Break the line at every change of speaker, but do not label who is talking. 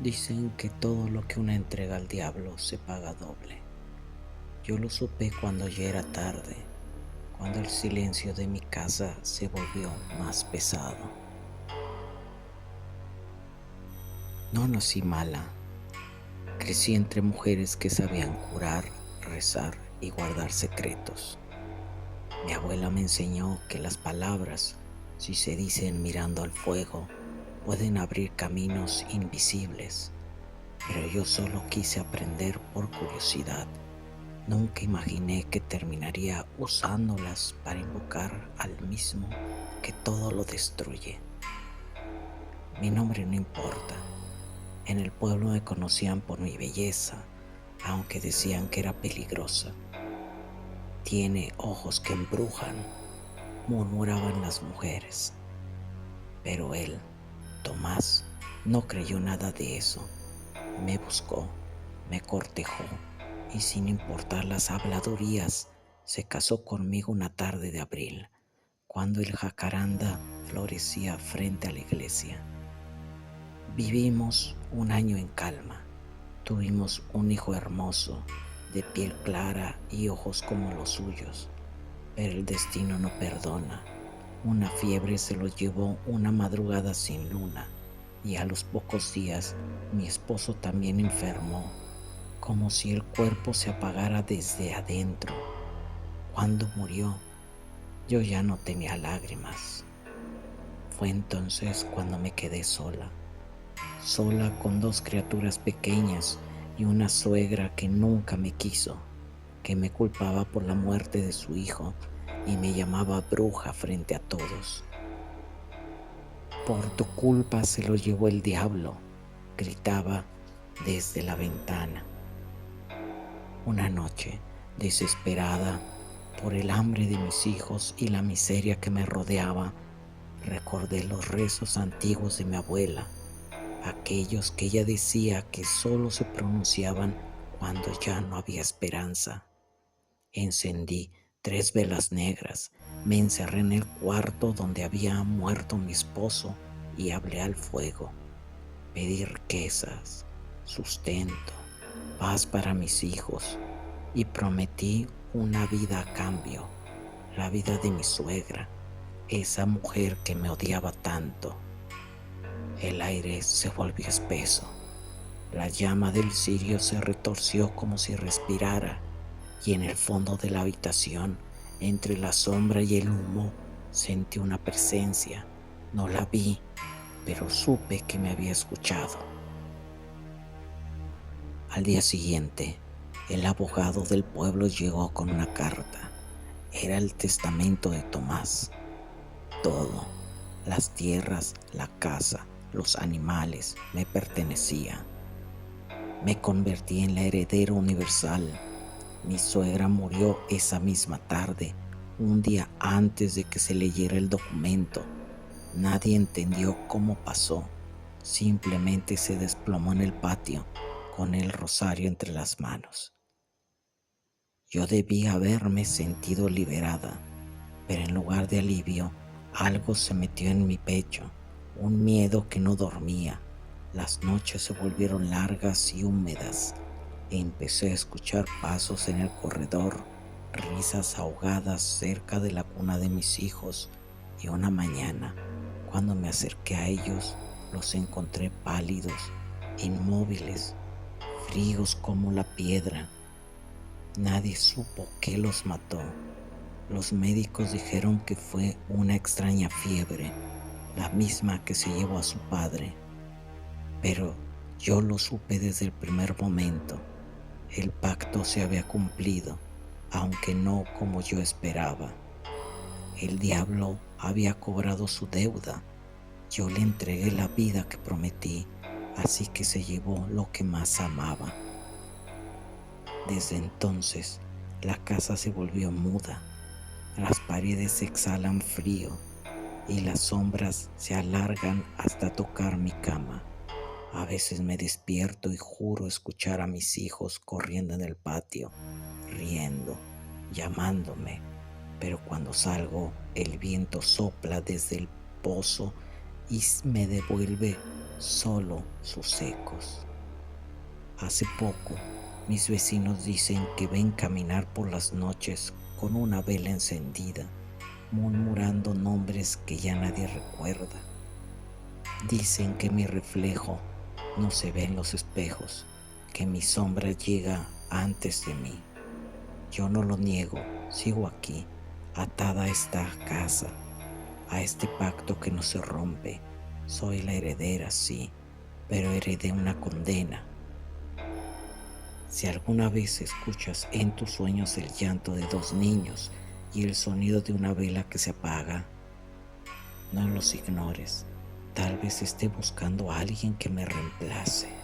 Dicen que todo lo que una entrega al diablo se paga doble. Yo lo supe cuando ya era tarde, cuando el silencio de mi casa se volvió más pesado. No nací mala, crecí entre mujeres que sabían curar, rezar y guardar secretos. Mi abuela me enseñó que las palabras, si se dicen mirando al fuego, pueden abrir caminos invisibles, pero yo solo quise aprender por curiosidad. Nunca imaginé que terminaría usándolas para invocar al mismo que todo lo destruye. Mi nombre no importa. En el pueblo me conocían por mi belleza, aunque decían que era peligrosa. Tiene ojos que embrujan, murmuraban las mujeres. Pero él, Tomás, no creyó nada de eso. Me buscó, me cortejó y sin importar las habladurías, se casó conmigo una tarde de abril, cuando el jacaranda florecía frente a la iglesia. Vivimos un año en calma. Tuvimos un hijo hermoso, de piel clara y ojos como los suyos. Pero el destino no perdona. Una fiebre se lo llevó una madrugada sin luna, y a los pocos días mi esposo también enfermó, como si el cuerpo se apagara desde adentro. Cuando murió, yo ya no tenía lágrimas. Fue entonces cuando me quedé sola, sola con dos criaturas pequeñas y una suegra que nunca me quiso, que me culpaba por la muerte de su hijo y me llamaba bruja frente a todos. Por tu culpa se lo llevó el diablo, gritaba desde la ventana. Una noche, desesperada por el hambre de mis hijos y la miseria que me rodeaba, recordé los rezos antiguos de mi abuela, aquellos que ella decía que solo se pronunciaban cuando ya no había esperanza. Encendí 3 velas negras, me encerré en el cuarto donde había muerto mi esposo y hablé al fuego. Pedí riquezas, sustento, paz para mis hijos y prometí una vida a cambio, la vida de mi suegra, esa mujer que me odiaba tanto. El aire se volvió espeso, la llama del cirio se retorció como si respirara, y en el fondo de la habitación, entre la sombra y el humo, sentí una presencia. No la vi, pero supe que me había escuchado. Al día siguiente, el abogado del pueblo llegó con una carta. Era el testamento de Tomás. Todo, las tierras, la casa, los animales, me pertenecía. Me convertí en la heredera universal. Mi suegra murió esa misma tarde, un día antes de que se leyera el documento. Nadie entendió cómo pasó. Simplemente se desplomó en el patio con el rosario entre las manos. Yo debía haberme sentido liberada, pero en lugar de alivio, algo se metió en mi pecho, un miedo que no dormía. Las noches se volvieron largas y húmedas. Empecé a escuchar pasos en el corredor, risas ahogadas cerca de la cuna de mis hijos, y una mañana, cuando me acerqué a ellos, los encontré pálidos, inmóviles, fríos como la piedra. Nadie supo qué los mató. Los médicos dijeron que fue una extraña fiebre, la misma que se llevó a su padre. Pero yo lo supe desde el primer momento. El pacto se había cumplido, aunque no como yo esperaba. El diablo había cobrado su deuda. Yo le entregué la vida que prometí, así que se llevó lo que más amaba. Desde entonces, la casa se volvió muda. Las paredes exhalan frío y las sombras se alargan hasta tocar mi cama. A veces me despierto y juro escuchar a mis hijos corriendo en el patio, riendo, llamándome, pero cuando salgo el viento sopla desde el pozo y me devuelve solo sus ecos. Hace poco, mis vecinos dicen que ven caminar por las noches con una vela encendida, murmurando nombres que ya nadie recuerda. Dicen que mi reflejo no se ve en los espejos, que mi sombra llega antes de mí. Yo no lo niego, sigo aquí, atada a esta casa, a este pacto que no se rompe. Soy la heredera, sí, pero heredé una condena. Si alguna vez escuchas en tus sueños el llanto de dos niños y el sonido de una vela que se apaga, no los ignores. Tal vez esté buscando a alguien que me reemplace.